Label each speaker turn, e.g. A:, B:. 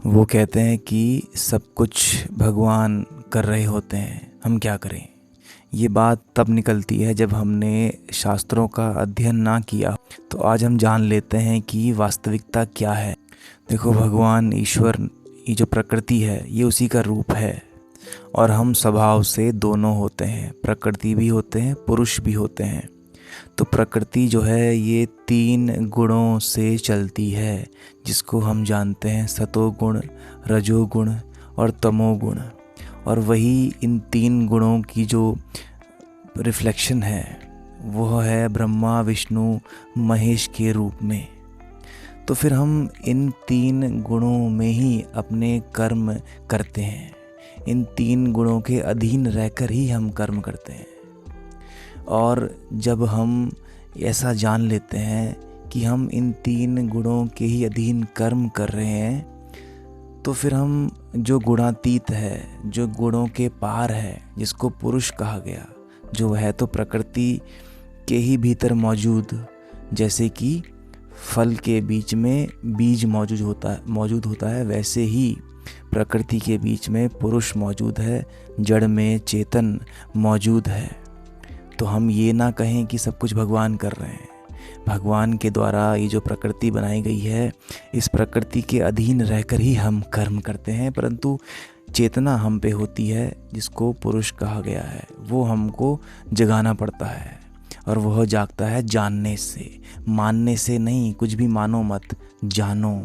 A: वो कहते हैं कि सब कुछ भगवान कर रहे होते हैं, हम क्या करें। ये बात तब निकलती है जब हमने शास्त्रों का अध्ययन ना किया। तो आज हम जान लेते हैं कि वास्तविकता क्या है। देखो, भगवान ईश्वर, ये जो प्रकृति है ये उसी का रूप है। और हम स्वभाव से दोनों होते हैं, प्रकृति भी होते हैं, पुरुष भी होते हैं। तो प्रकृति जो है ये 3 गुणों से चलती है, जिसको हम जानते हैं सतोगुण, रजोगुण और तमोगुण। और वही इन 3 गुणों की जो रिफ्लेक्शन है वो है ब्रह्मा विष्णु महेश के रूप में। तो फिर हम इन 3 गुणों में ही अपने कर्म करते हैं। इन 3 गुणों के अधीन रहकर ही हम कर्म करते हैं। और जब हम ऐसा जान लेते हैं कि हम इन 3 गुणों के ही अधीन कर्म कर रहे हैं, तो फिर हम जो गुणातीत है, जो गुणों के पार है, जिसको पुरुष कहा गया, जो है तो प्रकृति के ही भीतर मौजूद, जैसे कि फल के बीच में बीज मौजूद होता है, वैसे ही प्रकृति के बीच में पुरुष मौजूद है, जड़ में चेतन मौजूद है। तो हम ये ना कहें कि सब कुछ भगवान कर रहे हैं। भगवान के द्वारा ये जो प्रकृति बनाई गई है, इस प्रकृति के अधीन रहकर ही हम कर्म करते हैं, परंतु चेतना हम पे होती है, जिसको पुरुष कहा गया है। वो हमको जगाना पड़ता है, और वह जागता है जानने से, मानने से नहीं। कुछ भी मानो मत, जानो।